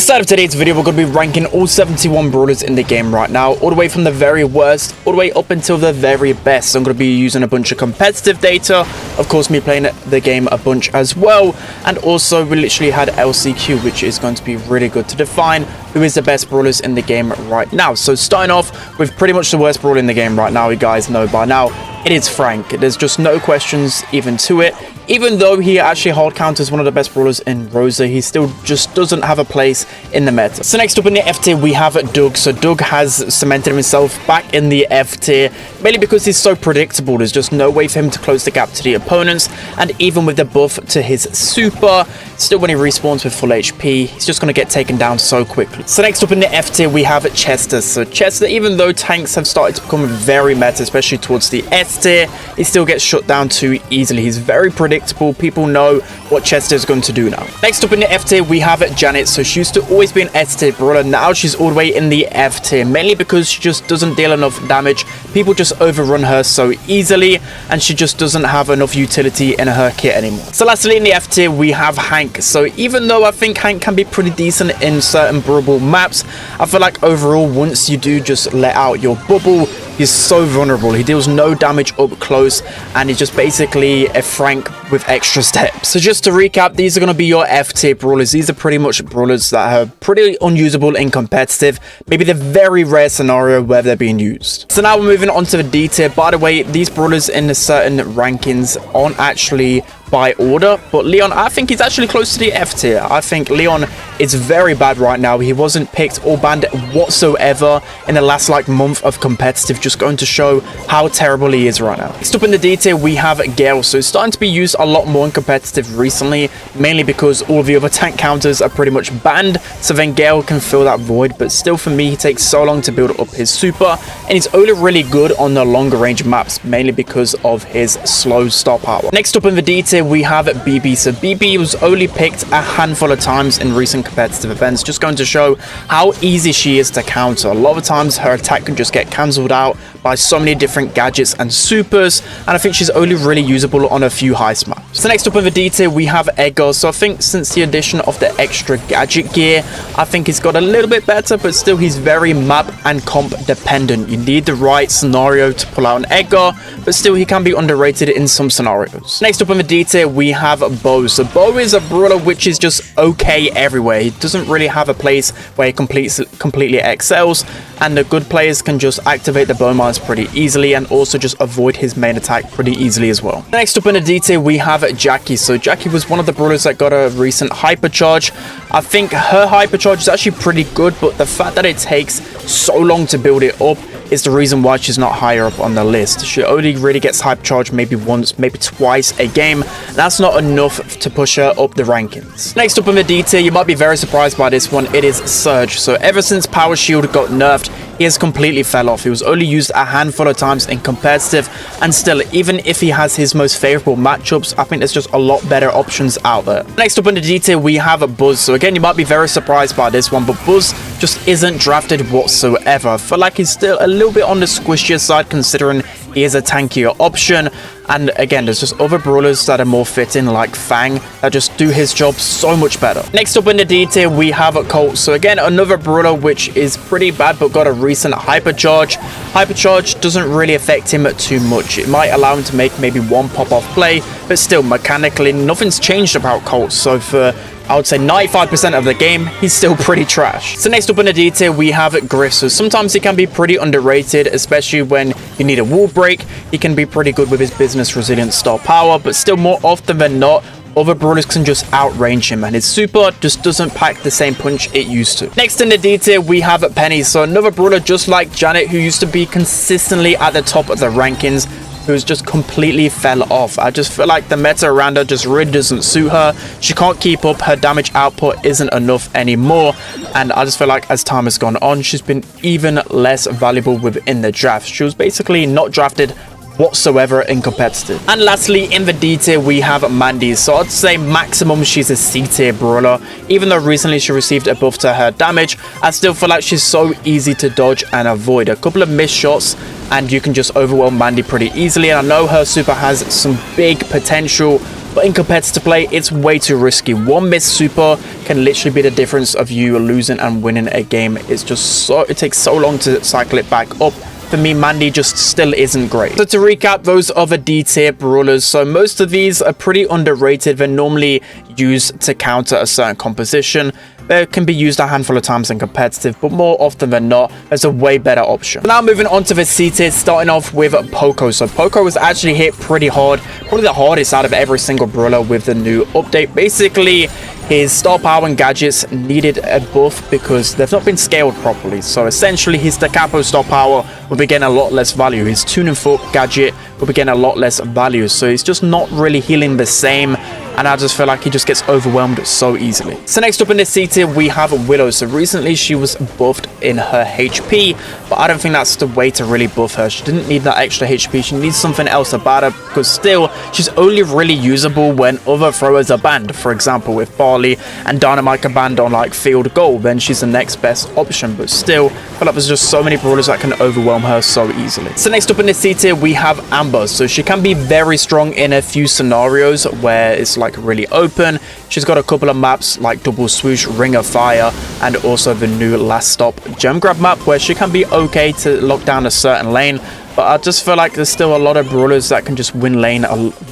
Inside of today's video, we're going to be ranking all 71 brawlers in the game right now, all the way from the very worst, all the way up until the very best. So I'm going to be using a bunch of competitive data, of course me playing the game a bunch as well, and also we literally had LCQ, which is going to be really good to define who is the best brawlers in the game right now. So starting off with pretty much the worst brawler in the game right now, you guys know by now, it is Frank. There's just no questions even to it. Even though he actually hard counters one of the best brawlers in Rosa, he still just doesn't have a place in the meta. So next up in the F tier, we have Doug. So Doug has cemented himself back in the F tier, mainly because he's so predictable. There's just no way for him to close the gap to the opponents. And even with the buff to his super, still when he respawns with full HP, he's just going to get taken down so quickly. So next up in the F tier, we have Chester. So Chester, even though tanks have started to become very meta, especially towards the S tier, he still gets shut down too easily. He's very predictable. People know what Chester is going to do now. Next up in the F tier, we have Janet. So she used to always be an S tier brawler. Now she's all the way in the F tier, mainly because she just doesn't deal enough damage. People just overrun her so easily, and she just doesn't have enough utility in her kit anymore. So lastly in the F tier, we have Hank. So even though I think Hank can be pretty decent in certain brawlable maps, I feel like overall, once you do just let out your bubble, he's so vulnerable. He deals no damage up close, and he's just basically a Frank with extra steps. So just to recap, these are going to be your F tier brawlers. These are pretty much brawlers that are pretty unusable in competitive, maybe the very rare scenario where they're being used. So now we're moving on to the D tier. By the way, these brawlers in the certain rankings aren't actually by order, but Leon, I think he's actually close to the F tier. I think Leon is very bad right now. He wasn't picked or banned whatsoever in the last month of competitive, just going to show how terrible he is right now. Next up in the D tier, we have Gale. So it's starting to be used a lot more in competitive recently, mainly because all of the other tank counters are pretty much banned, so then Gale can fill that void. But still, for me, he takes so long to build up his super, and he's only really good on the longer range maps, mainly because of his slow star power. Next up in the D tier, we have BB. So BB was only picked a handful of times in recent competitive events, just going to show how easy she is to counter. A lot of times her attack can just get cancelled out by so many different gadgets and supers, and I think she's only really usable on a few heist maps. So next up in the D tier, we have Edgar. So I think since the addition of the extra gadget gear, I think he's got a little bit better, but still he's very map and comp dependent. You need the right scenario to pull out an Edgar, but still he can be underrated in some scenarios. Next up in the D tier, we have Bo. So Bo is a brawler which is just okay everywhere. He doesn't really have a place where he completely excels, and the good players can just activate the bow mines pretty easily and also just avoid his main attack pretty easily as well. Next up in the D tier, we have Jackie. So Jackie was one of the brawlers that got a recent hypercharge. I think her hypercharge is actually pretty good, but the fact that it takes so long to build it up is the reason why she's not higher up on the list. She only really gets hypercharged maybe once, maybe twice a game. That's not enough to push her up the rankings. Next up in the D tier, you might be very surprised by this one. It is Surge. So ever since Power Shield got nerfed, he has completely fell off. He was only used a handful of times in competitive, and still, even if he has his most favorable matchups, I think there's just a lot better options out there. Next up in the D tier, we have Buzz. So again, you might be very surprised by this one, but Buzz just isn't drafted whatsoever. I feel like he's still a little bit on the squishier side, considering he is a tankier option. And again, there's just other brawlers that are more fitting, like Fang, that just do his job so much better. Next up in the D tier, we have Colt. So again, another brawler which is pretty bad, but got a recent hypercharge. Hypercharge doesn't really affect him too much. It might allow him to make maybe one pop-off play, but still, mechanically, nothing's changed about Colt. So for, I would say, 95% of the game, he's still pretty trash. So next up in the D tier, we have Griff. So sometimes he can be pretty underrated, especially when you need a wall break. He can be pretty good with his business resilient star power, but still more often than not, other brawlers can just outrange him, and his super just doesn't pack the same punch it used to. Next in the D tier, we have Penny. So another brawler just like Janet, who used to be consistently at the top of the rankings, who's just completely fell off. I just feel like the meta around her just really doesn't suit her. She can't keep up. Her damage output isn't enough anymore, and I just feel like as time has gone on, she's been even less valuable within the draft. She was basically not drafted whatsoever in competitive. And lastly, in the D tier, we have Mandy. So I'd say maximum she's a C tier brawler. Even though recently she received a buff to her damage, I still feel like she's so easy to dodge and avoid. A couple of missed shots and you can just overwhelm Mandy pretty easily. And I know her super has some big potential but in competitive play, it's way too risky. One missed super can literally be the difference of you losing and winning a game. It's just so, it takes so long to cycle it back up. For me, Mandy just still isn't great. So to recap, those other D tier brawlers, so most of these are pretty underrated. They're normally used to counter a certain composition. They can be used a handful of times in competitive, but more often than not, there's a way better option. Now moving on to the C tier, starting off with Poco. So Poco was actually hit pretty hard, probably the hardest out of every single brawler with the new update. Basically, his star power and gadgets needed a buff because they've not been scaled properly. So essentially, his Da Capo star power will be getting a lot less value. His tuning fork gadget will be getting a lot less value. So he's just not really healing the same. And I just feel like he just gets overwhelmed so easily. So next up in the C tier, we have Willow. So recently she was buffed in her HP, but I don't think that's the way to really buff her. She didn't need that extra HP. She needs something else about her, because still, she's only really usable when other throwers are banned. For example, if Barley and Dynamite are banned on like field goal, then she's the next best option. But still, I feel like there's just so many brawlers that can overwhelm her so easily. So next up in the C tier, we have Amber. So she can be very strong in a few scenarios where it's like really open. She's got a couple of maps like Double Swoosh, Ring of Fire, and also the new Last Stop Gem Grab map, where she can be okay to lock down a certain lane. But I just feel like there's still a lot of brawlers that can just win lane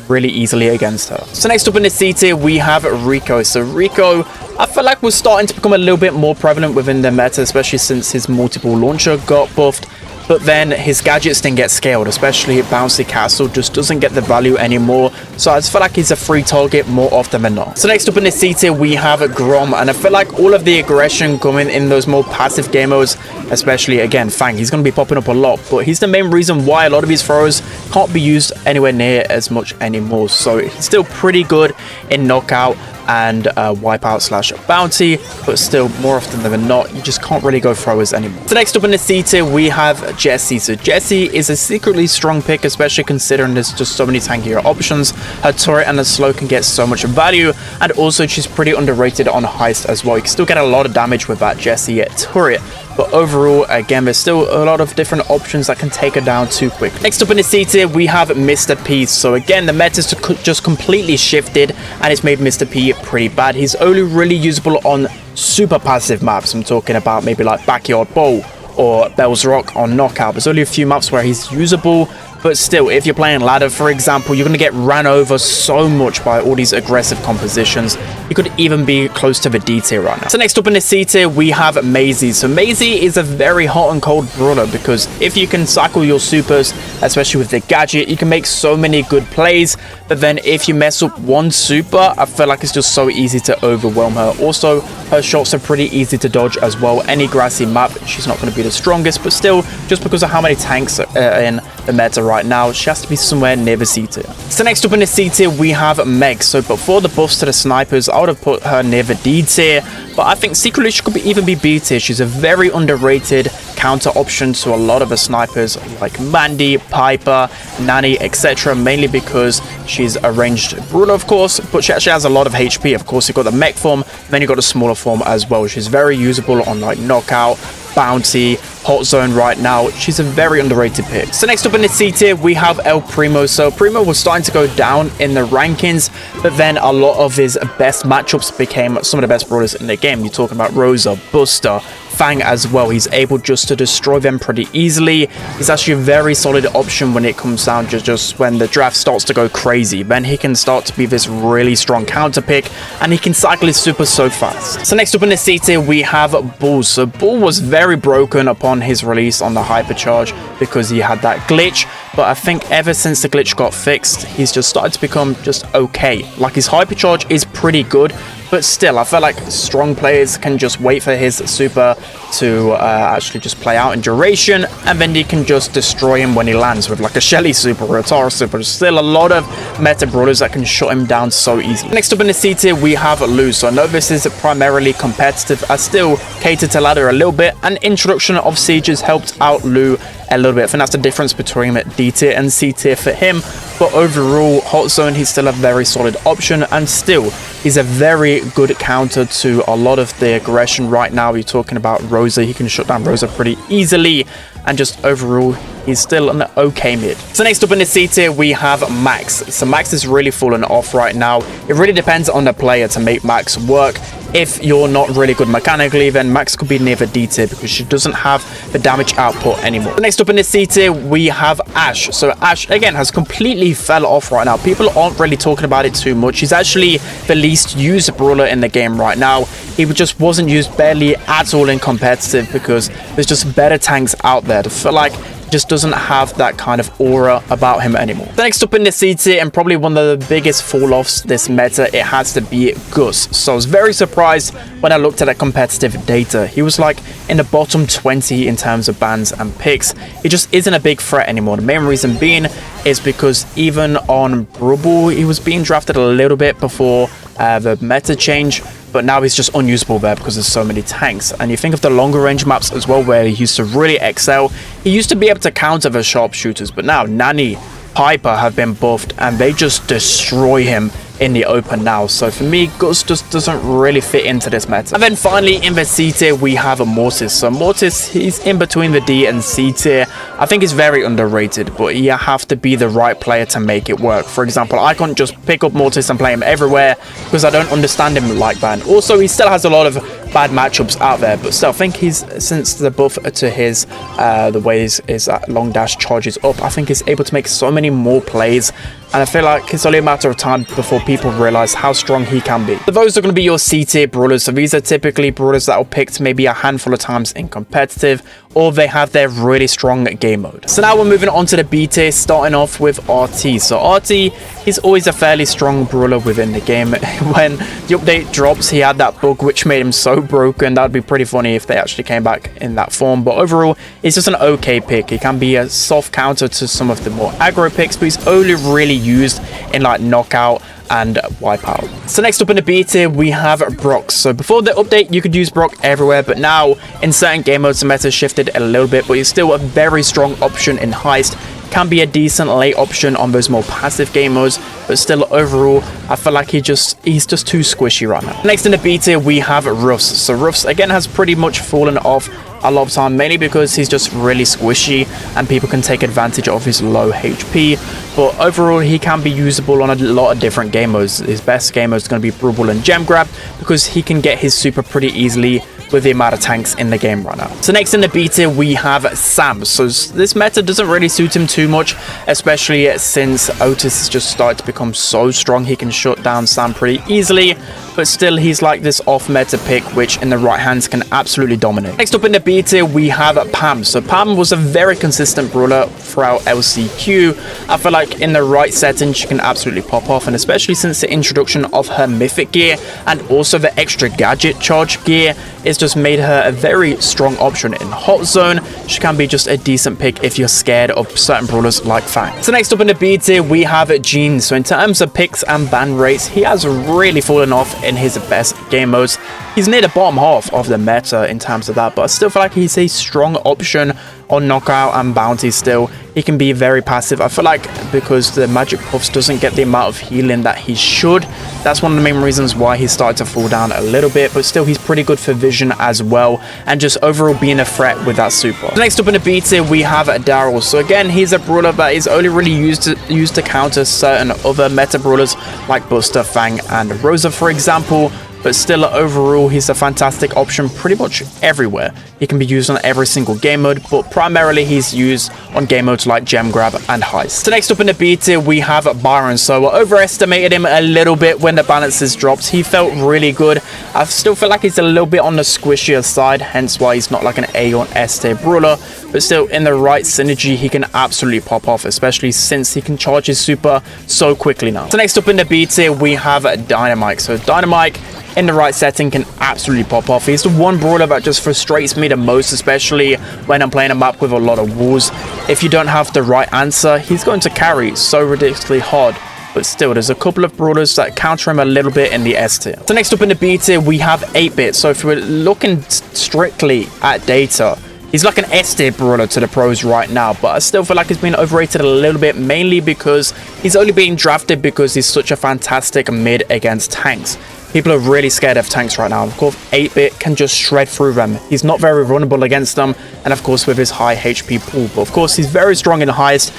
really easily against her. So next up in the C tier, we have Rico. So Rico, I feel like was starting to become a little bit more prevalent within the meta, especially since his multiple launcher got buffed. But then his gadgets didn't get scaled, especially Bouncy Castle just doesn't get the value anymore. So I just feel like he's a free target more often than not. So next up in the C tier, we have Grom. And I feel like all of the aggression coming in those more passive game modes, especially again, Fang, he's going to be popping up a lot. But he's the main reason why a lot of his throws can't be used anywhere near as much anymore. So he's still pretty good in knockout and wipeout / bounty, but still more often than not, you just can't really go throwers anymore. So next up in the C tier, we have Jessie. So Jessie is a secretly strong pick, especially considering there's just so many tankier options. Her turret and her slow can get so much value, and also she's pretty underrated on heist as well. You can still get a lot of damage with that Jessie turret. But overall, again, there's still a lot of different options that can take her down too quick. Next up in the C tier, we have Mr. P. So again, the meta's just completely shifted, and it's made Mr. P pretty bad. He's only really usable on super passive maps. I'm talking about maybe like Backyard Bowl or Bell's Rock on Knockout. There's only a few maps where he's usable. But still, if you're playing ladder, for example, you're going to get ran over so much by all these aggressive compositions. You could even be close to the D tier right now. So next up in the C tier, we have Maisie. So Maisie is a very hot and cold brawler, because if you can cycle your supers, especially with the gadget, you can make so many good plays. But then if you mess up one super, I feel like it's just so easy to overwhelm her. Also, her shots are pretty easy to dodge as well. Any grassy map, she's not going to be the strongest, but still, just because of how many tanks are in the meta right now, she has to be somewhere near the C tier. So next up in the C tier, we have Meg. So before the buffs to the snipers, I would have put her near the D tier, but I think secretly she could even be B tier. She's a very underrated counter option to a lot of the snipers like Mandy, Piper, Nanny, etc. Mainly because she's a ranged brawler, of course, but she actually has a lot of HP. Of course, you've got the mech form, then you've got the smaller form as well. She's very usable on like Knockout, Bounty, Hot Zone right now. She's a very underrated pick. So next up in the C tier, we have El Primo. So Primo was starting to go down in the rankings, but then a lot of his best matchups became some of the best brawlers in the game. You're talking about Rosa, Buster, Fang as well. He's able just to destroy them pretty easily. He's actually a very solid option when it comes down to just when the draft starts to go crazy. Then he can start to be this really strong counter pick, and he can cycle his super so fast. So next up in the C tier, we have Bull. So Bull was very broken upon his release on the hypercharge because he had that glitch, but I think ever since the glitch got fixed, he's just started to become just okay. Like, his hypercharge is pretty good, but still, I feel like strong players can just wait for his super to actually just play out in duration, and then he can just destroy him when he lands with like a Shelly super or a Tara super. There's still a lot of meta brawlers that can shut him down so easily. Next up in the C tier, we have Lou. So I know this is primarily competitive. I still cater to ladder a little bit, and introduction of Siege has helped out Lou a little bit. I think that's the difference between D tier and C tier for him. but overall, Hot Zone, he's still a very solid option, and still, he's a very good counter to a lot of the aggression right now. You're talking about Rosa, he can shut down Rosa pretty easily, and just overall, he's still an okay mid. So next up in the C tier, we have Max. So Max is really falling off right now. It really depends on the player to make Max work. If you're not really good mechanically, then Max could be near the D tier because she doesn't have the damage output anymore. Next up in the C tier, we have Ash. So Ash, again, has completely fell off right now. People aren't really talking about it too much. He's actually the least used brawler in the game right now. He just wasn't used barely at all in competitive because there's just better tanks out there. I feel like just doesn't have that kind of aura about him anymore. The next up in the C tier, and probably one of the biggest fall-offs this meta, it has to be Gus. So I was very surprised when I looked at the competitive data. He was like in the bottom 20 in terms of bans and picks. He just isn't a big threat anymore. The main reason being is because even on Brawl, he was being drafted a little bit before the meta change, but now he's just unusable there because there's so many tanks. And you think of the longer range maps as well, where he used to really excel. He used to be able to counter the sharpshooters, but now Nani, Piper have been buffed and they just destroy him in the open now. So for me, Gus just doesn't really fit into this meta. And then finally in the C tier, we have a Mortis. So Mortis, he's in between the D and C tier. I think he's very underrated, but you have to be the right player to make it work. For example, I can't just pick up Mortis and play him everywhere because I don't understand him like that. Also, he still has a lot of bad matchups out there, but still, I think he's, since the buff to his the way his long dash charges up, I think he's able to make so many more plays, and I feel like it's only a matter of time before people realize how strong he can be. So those are going to be your C tier brawlers. So these are typically brawlers that are picked maybe a handful of times in competitive, or they have their really strong game mode. So now we're moving on to the B tier, starting off with RT. So RT, he's always a fairly strong brawler within the game. When the update drops, he had that bug which made him so broken. That would be pretty funny if they actually came back in that form. But overall, he's just an okay pick. He can be a soft counter to some of the more aggro picks, but he's only really used in like knockout and wipeout. So next up in the B tier, we have Brock. So before the update, you could use Brock everywhere, but now in certain game modes, the meta shifted a little bit, but he's still a very strong option in Heist. Can be a decent late option on those more passive game modes, but still overall, I feel like he's just too squishy right now. Next in the B tier, we have Ruffs. So Ruffs again has pretty much fallen off a lot of time, mainly because he's just really squishy and people can take advantage of his low HP, but overall he can be usable on a lot of different game modes. His best game mode is going to be Brawl and Gem Grab because he can get his super pretty easily with the amount of tanks in the game right now. So next in the B tier, we have Sam. So this meta doesn't really suit him too much, especially since Otis has just started to become so strong. He can shut down Sam pretty easily, but still he's like this off meta pick, which in the right hands can absolutely dominate. Next up in the B tier, we have Pam. So Pam was a very consistent brawler throughout LCQ. I feel like in the right settings, she can absolutely pop off, and especially since the introduction of her mythic gear and also the extra gadget charge gear, it's just made her a very strong option in Hot Zone. She can be just a decent pick if you're scared of certain brawlers like Fang. So next up in the B tier, we have Gene. So in terms of picks and ban rates, he has really fallen off in his best game modes. He's near the bottom half of the meta in terms of that, but I still feel like he's a strong option on knockout and bounty still. He can be very passive. I feel like because the magic puffs doesn't get the amount of healing that he should, that's one of the main reasons why he started to fall down a little bit, but still he's pretty good for vision as well, and just overall being a threat with that super. So next up in the B tier, we have Daryl. So again, he's a brawler that is only really used to counter certain other meta brawlers like Buster, Fang, and Rosa, for example. But still, overall, he's a fantastic option pretty much everywhere. He can be used on every single game mode, but primarily he's used on game modes like Gem Grab and Heist. So next up in the B tier, we have Byron. So I overestimated him a little bit when the balances dropped. He felt really good. I still feel like he's a little bit on the squishier side, hence why he's not like an A or S tier brawler. But still, in the right synergy, he can absolutely pop off, especially since he can charge his super so quickly now. So next up in the B tier, we have Dynamite. So Dynamite, in the right setting, can absolutely pop off. He's the one brawler that just frustrates me the most, especially when I'm playing a map with a lot of walls. If you don't have the right answer, he's going to carry so ridiculously hard. But still, there's a couple of brawlers that counter him a little bit in the S tier. So next up in the B tier, we have 8-Bit. So if we're looking strictly at data, He's like an S tier brawler to the pros right now, but I still feel like he's been overrated a little bit, mainly because he's only being drafted because he's such a fantastic mid against tanks. People are really scared of tanks right now. Of course, 8-bit can just shred through them. He's not very vulnerable against them, and of course with his high HP pool. But of course, he's very strong in heist,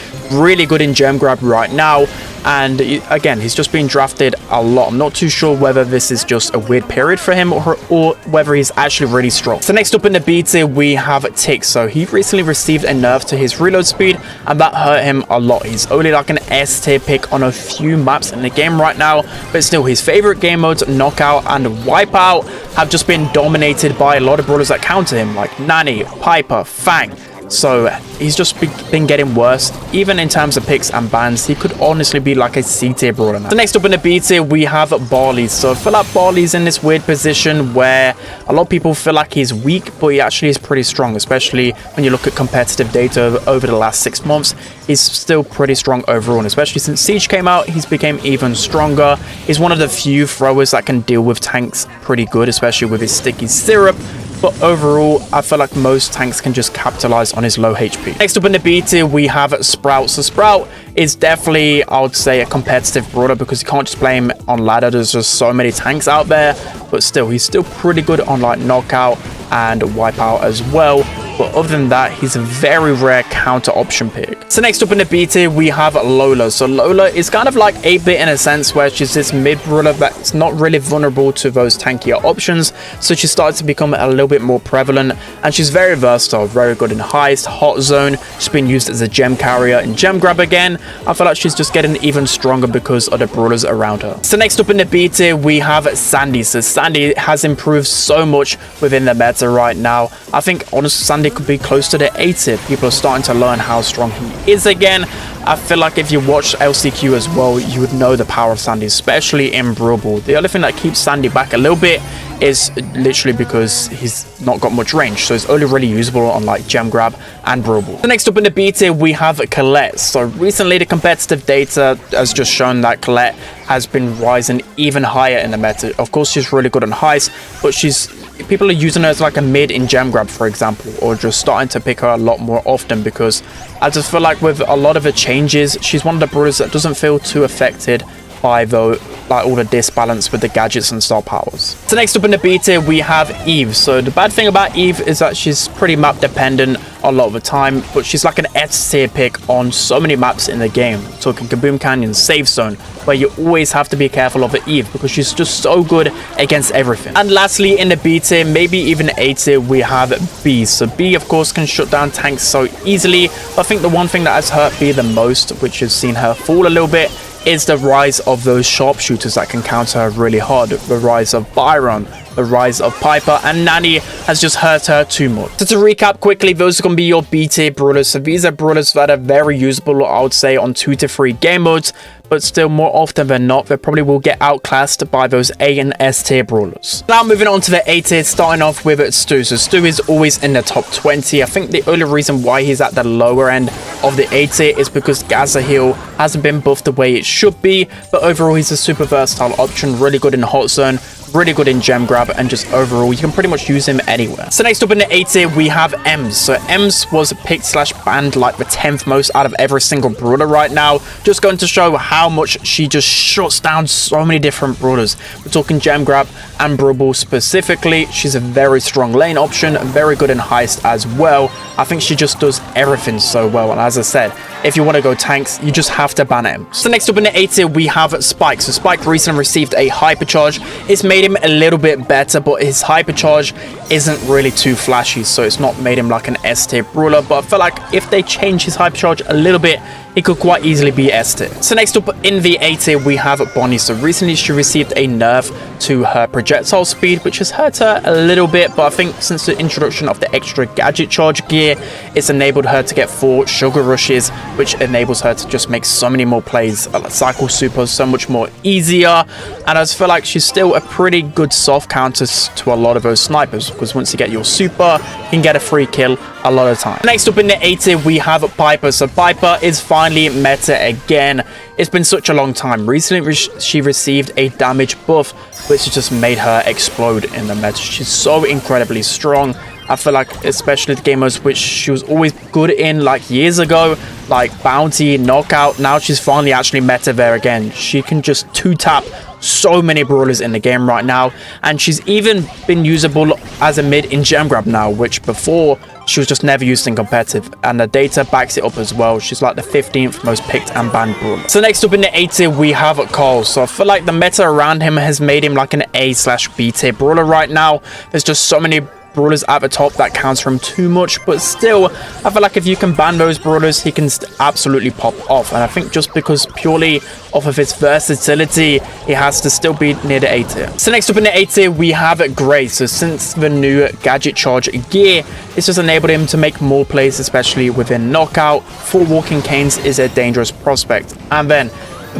really good in gem grab right now. And again, he's just being drafted a lot. I'm not too sure whether this is just a weird period for him or whether he's actually really strong. So next up in the B tier, we have Tick. So he recently received a nerf to his reload speed, and that hurt him a lot. He's only like an S tier pick on a few maps in the game right now, but still his favorite game modes, Knockout and Wipeout, have just been dominated by a lot of brawlers that counter him, like Nani, Piper, Fang. So he's just been getting worse. Even in terms of picks and bans, he could honestly be like a C tier brawler now. So next up in the B tier, we have BRAWLERS. So I feel like BRAWLERS in this weird position where a lot of people feel like he's weak, but he actually is pretty strong, especially when you look at competitive data over the last 6 months. He's still pretty strong overall, and especially since Siege came out, he's become even stronger. He's one of the few throwers that can deal with tanks pretty good, especially with his sticky syrup. But overall, I feel like most tanks can just capitalize on his low HP. Next up in the B tier, we have Sprout. So Sprout is definitely, I would say, a competitive brawler because you can't just play him on ladder. There's just so many tanks out there. But still, he's still pretty good on like Knockout and Wipeout as well. But other than that, he's a very rare counter option pick. So next up in the B tier, we have Lola. So Lola is kind of like 8-bit in a sense where she's this mid brawler that's not really vulnerable to those tankier options. So she started to become a little bit more prevalent, and she's very versatile, very good in heist, hot zone. She's been used as a gem carrier in gem grab again. I feel like she's just getting even stronger because of the brawlers around her. So next up in the B tier, we have Sandy. So Sandy has improved so much within the meta right now. I think honestly Sandy could be close to the A tier. People are starting to learn how strong he is again. I feel like if you watch LCQ as well, you would know the power of Sandy, especially in Brawl. The only thing that keeps Sandy back a little bit is literally because he's not got much range, so it's only really usable on like gem grab and Brawl. So next up in the B tier, we have Colette. So recently the competitive data has just shown that Colette has been rising even higher in the meta. Of course, she's really good on heist, but people are using her as like a mid in gem grab, for example, or just starting to pick her a lot more often because I just feel like with a lot of the changes, she's one of the brawlers that doesn't feel too affected by all the disbalance with the gadgets and star powers. So next up in the B tier, we have Eve. So the bad thing about Eve is that she's pretty map dependent a lot of the time, but she's like an S tier pick on so many maps in the game. We're talking Kaboom Canyon, Safe Zone, where you always have to be careful of Eve because she's just so good against everything. And lastly, in the B tier, maybe even A tier, we have B. So B, of course, can shut down tanks so easily. But I think the one thing that has hurt B the most, which has seen her fall a little bit, is the rise of those sharpshooters that can counter her really hard. The rise of Byron, the rise of Piper, and Nani has just hurt her too much. So to recap quickly, those are going to be your B tier brawlers. So these are brawlers that are very usable, I would say, on 2 to 3 game modes, but still more often than not, they probably will get outclassed by those A and S tier brawlers. Now moving on to the A tier, starting off with Stu. So Stu is always in the top 20. I think the only reason why he's at the lower end of the A tier is because Gaza Heal hasn't been buffed the way it should be, but overall he's a super versatile option, really good in hot zone, really good in gem grab, and just overall you can pretty much use him anywhere. So next up in the A tier, we have Ems. So Ems was picked / banned like the 10th most out of every single brawler right now, just going to show how much she just shuts down so many different brawlers. We're talking gem grab and Brawl specifically. She's a very strong lane option, very good in heist as well. I think she just does everything so well, and as I said, if you want to go tanks, you just have to ban him. So next up in the A tier, we have Spike. So Spike recently received a hypercharge. It's made him a little bit better, but his hypercharge isn't really too flashy, so it's not made him like an S tier brawler. But I feel like if they change his hypercharge a little bit, it could quite easily be S tier. So next up in the A tier, we have Bonnie. So recently she received a nerf to her projectile speed, which has hurt her a little bit, but I think since the introduction of the extra gadget charge gear, it's enabled her to get 4 sugar rushes, which enables her to just make so many more plays, cycle super so much more easier. And I just feel like she's still a pretty good soft counter to a lot of those snipers, because once you get your super, you can get a free kill a lot of time. Next up in the A tier, we have Piper. So Piper is finally meta again. It's been such a long time. Recently she received a damage buff, which just made her explode in the meta. She's so incredibly strong. I feel like especially the game modes which she was always good in like years ago, like Bounty, Knockout. Now she's finally actually meta there again. She can just 2-tap so many brawlers in the game right now, and she's even been usable as a mid in gem grab now, which before she was just never used in competitive, and the data backs it up as well. She's like the 15th most picked and banned brawler. So next up in the A tier we have Carl. So I feel like the meta around him has made him like an A/B tier brawler right now. There's just so many brawlers at the top that counts for him too much, but still I feel like if you can ban those brawlers, he can absolutely pop off. And I think just because purely off of his versatility, he has to still be near the A tier. So next up in the A tier we have Gray. So since the new gadget charge gear, it's just enabled him to make more plays, especially within knockout. 4 walking canes is a dangerous prospect, and then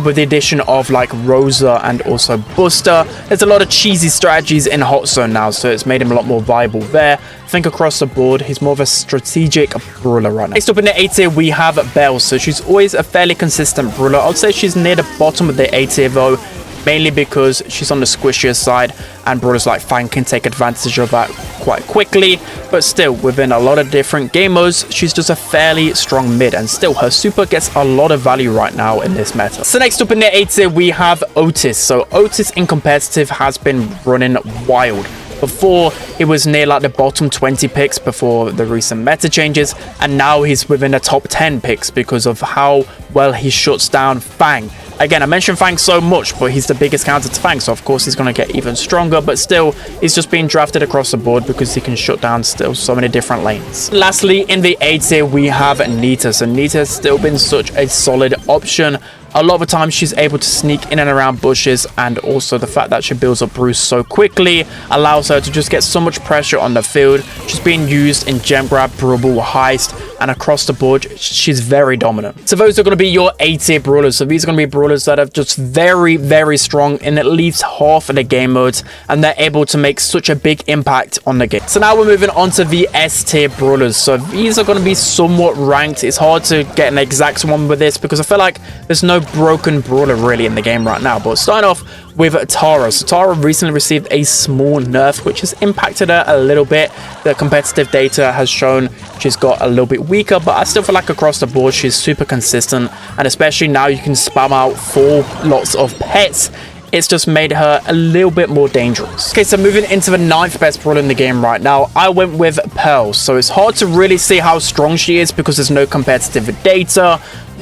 with the addition of like Rosa and also Buster, there's a lot of cheesy strategies in Hot Zone now, so it's made him a lot more viable there. I think across the board he's more of a strategic brawler right now. Next up in the A tier we have Belle. So she's always a fairly consistent brawler. I would say she's near the bottom of the A tier though, mainly because she's on the squishier side and brawlers like Fang can take advantage of that quite quickly. But still, within a lot of different game modes, she's just a fairly strong mid, and still her super gets a lot of value right now in this meta. So next up in the A tier we have Otis. So Otis in competitive has been running wild. Before, he was near like the bottom 20 picks before the recent meta changes, and now he's within the top 10 picks because of how well he shuts down Fang. Again, I mentioned Fang so much, but he's the biggest counter to Fang, so of course he's going to get even stronger, but still, he's just being drafted across the board because he can shut down still so many different lanes. Lastly, in the A tier, we have Nita. So Nita has still been such a solid option. A lot of the time she's able to sneak in and around bushes, and also the fact that she builds up Bruce so quickly allows her to just get so much pressure on the field. She's being used in gem grab, Brawl, heist, and across the board she's very dominant. So those are going to be your A tier brawlers. So these are going to be brawlers that are just very strong in at least half of the game modes, and they're able to make such a big impact on the game. So now we're moving on to the S tier brawlers. So these are going to be somewhat ranked. It's hard to get an exact one with this because I feel like there's no broken brawler really in the game right now. But starting off with Tara. So Tara recently received a small nerf which has impacted her a little bit. The competitive data has shown she's got a little bit weaker, but I still feel like across the board she's super consistent, and especially now you can spam out 4 lots of pets. It's just made her a little bit more dangerous. Okay, so moving into the 9th best brawler in the game right now, I went with Pearl. So it's hard to really see how strong she is because there's no competitive data,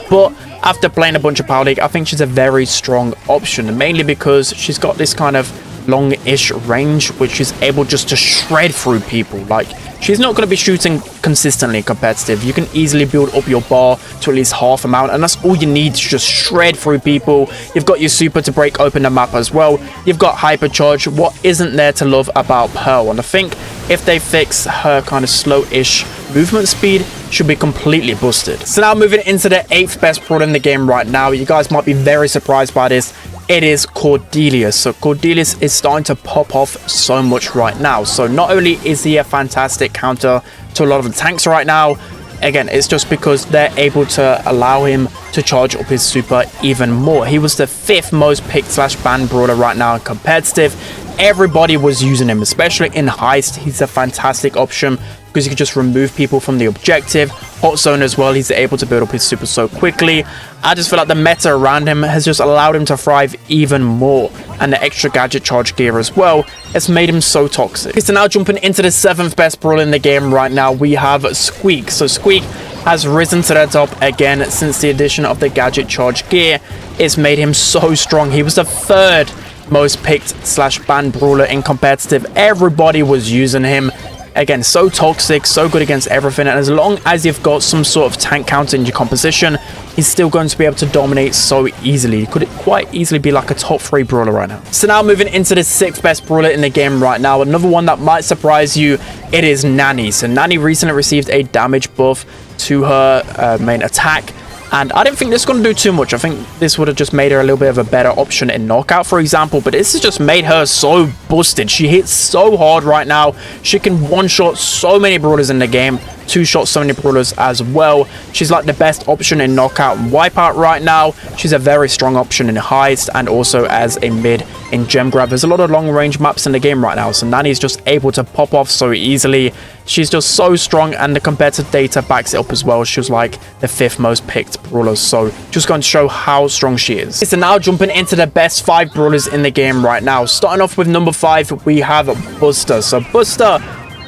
but after playing a bunch of Power League, I think she's a very strong option, mainly because she's got this kind of long-ish range, which is able just to shred through people. Like, she's not going to be shooting consistently competitive. You can easily build up your bar to at least half amount, and that's all you need to just shred through people. You've got your super to break open the map as well. You've got hypercharge. What isn't there to love about Pearl? And I think if they fix her kind of slow-ish movement speed, should be completely boosted. So now moving into the 8th best brawler in the game right now, you guys might be very surprised by this. It is Cordelius. So Cordelius is starting to pop off so much right now. So not only is he a fantastic counter to a lot of the tanks right now, again, it's just because they're able to allow him to charge up his super even more. He was the 5th most picked / banned brawler right now in competitive. Everybody was using him, especially in heist. He's a fantastic option because you can just remove people from the objective. Hot Zone as well, he's able to build up his super so quickly. I just feel like the meta around him has just allowed him to thrive even more, and the extra gadget charge gear as well has made him so toxic. Okay, so now jumping into the 7th best brawler in the game right now, we have Squeak. So Squeak has risen to the top again since the addition of the gadget charge gear. It's made him so strong. He was the 3rd most picked / banned brawler in competitive. Everybody was using him. Again, so toxic, so good against everything, and as long as you've got some sort of tank counter in your composition, he's still going to be able to dominate so easily. He could quite easily be like a top 3 brawler right now. So now moving into the 6th best brawler in the game right now, another one that might surprise you, it is Nani. So Nani recently received a damage buff to her main attack. And I didn't think this was going to do too much. I think this would have just made her a little bit of a better option in knockout, for example. But this has just made her so busted. She hits so hard right now. She can one-shot so many brawlers in the game. Two-shot so many brawlers as well. She's like the best option in knockout and wipeout right now. She's a very strong option in heist and also as a mid in gem grab. There's a lot of long-range maps in the game right now, so Nani's just able to pop off so easily. She's just so strong, and the competitive data backs it up as well. She was like the 5th most picked brawler, so just going to show how strong she is. So now jumping into the best 5 brawlers in the game right now. Starting off with number 5, we have Buster. So Buster,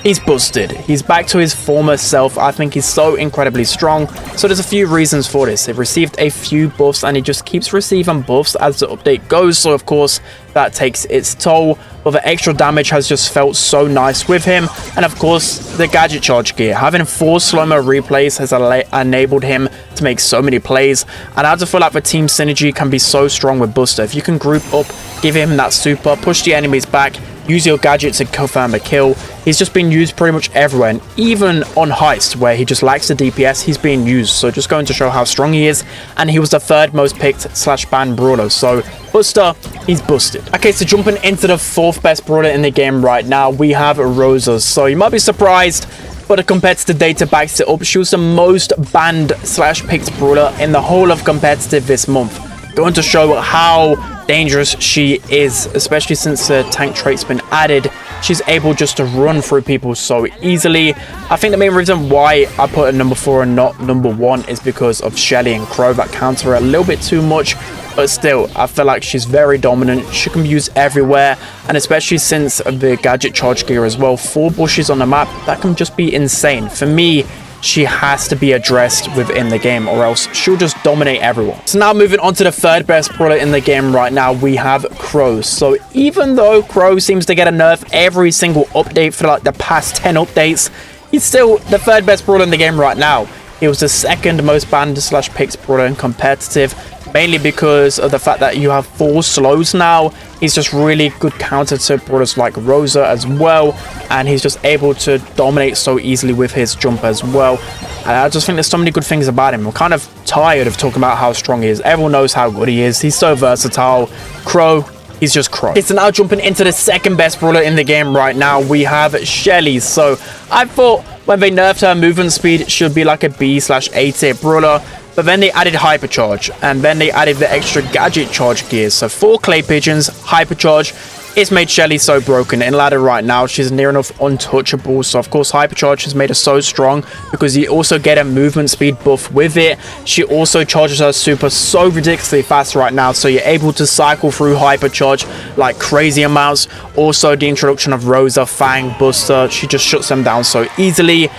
he's busted. He's back to his former self. I think he's so incredibly strong. So there's a few reasons for this. He received a few buffs and he just keeps receiving buffs as the update goes. So of course that takes its toll. But the extra damage has just felt so nice with him. And of course the gadget charge gear. Having 4 slow-mo replays has enabled him to make so many plays. And I just feel like the team synergy can be so strong with Buster. If you can group up, give him that super, push the enemies back, use your gadget to confirm a kill. He's just been used pretty much everywhere, and even on heist where he just lacks the DPS, he's being used. So just going to show how strong he is. And he was the 3rd most picked / banned brawler. So Buster, he's busted. Okay, so jumping into the 4th best brawler in the game right now, we have Rosa. So you might be surprised, but the competitive data backs it up. She was the most banned / picked brawler in the whole of competitive this month. Going to show how dangerous she is, especially since the tank trait's been added. She's able just to run through people so easily. I think the main reason why I put her number 4 and not number 1 is because of Shelly and Crow that counter her a little bit too much. But still, I feel like she's very dominant. She can be used everywhere, and especially since the gadget charge gear as well. 4 bushes on the map, that can just be insane. For me, she has to be addressed within the game, or else she'll just dominate everyone. So now moving on to the 3rd best brawler in the game right now, we have Crow. So even though Crow seems to get a nerf every single update for like the past 10 updates, he's still the 3rd best brawler in the game right now. He was the 2nd most banned / picked brawler in competitive, mainly because of the fact that you have 4 slows now. He's just really good counter to brawlers like Rosa as well, and he's just able to dominate so easily with his jump as well. And I just think there's so many good things about him. I'm kind of tired of talking about how strong he is. Everyone knows how good he is. He's so versatile. Crow, he's just Crow. Okay, so now jumping into the 2nd best brawler in the game right now, we have Shelly. So I thought when they nerfed her movement speed, she would be like a B/A tier brawler. But then they added Hypercharge, and then they added the extra gadget charge gears. So 4 clay pigeons, Hypercharge. It's made Shelly so broken. In ladder right now, she's near enough untouchable. So of course Hypercharge has made her so strong because you also get a movement speed buff with it. She also charges her super so ridiculously fast right now, so you're able to cycle through Hypercharge like crazy amounts. Also the introduction of Rosa, Fang, Buster, she just shuts them down so easily.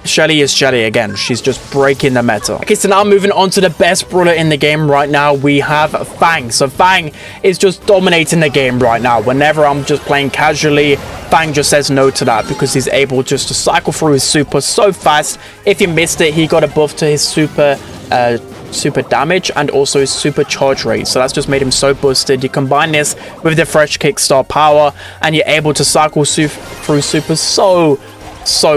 Shelly is Shelly again. She's just breaking the meta. Okay, so now moving on to the best brawler in the game right now, we have Fang. So Fang is just dominating the game right now. Whenever I'm just playing casually, Fang just says no to that because he's able just to cycle through his super so fast. If you missed it, he got a buff to his super damage and also his super charge rate, so that's just made him so busted. You combine this with the fresh kickstart power and you're able to cycle through super so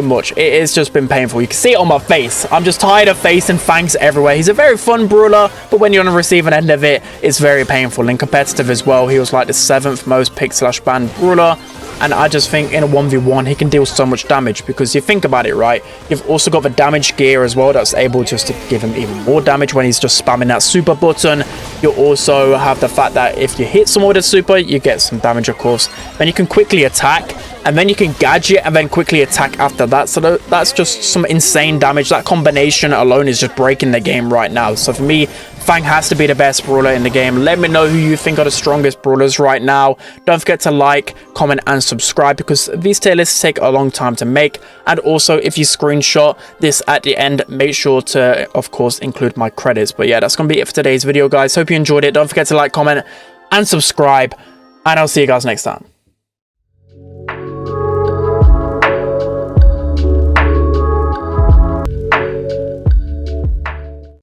much. It has just been painful. You can see it on my face. I'm just tired of facing Fangs everywhere. He's a very fun brawler, but when you're on the receiving end of it, it's very painful. In competitive as well, he was like the 7th most picked / banned brawler. And I just think in a 1v1, he can deal so much damage because you think about it, right? You've also got the damage gear as well that's able just to give him even more damage when he's just spamming that super button. You also have the fact that if you hit someone with a super, you get some damage, of course. Then you can quickly attack, and then you can gadget and then quickly attack after that. So that's just some insane damage. That combination alone is just breaking the game right now. So for me, Fang has to be the best brawler in the game. Let me know who you think are the strongest brawlers right now. Don't forget to like, comment, and subscribe because these tier lists take a long time to make. And also, if you screenshot this at the end, make sure to, of course, include my credits. But yeah, that's going to be it for today's video, guys. Hope you enjoyed it. Don't forget to like, comment, and subscribe. And I'll see you guys next time.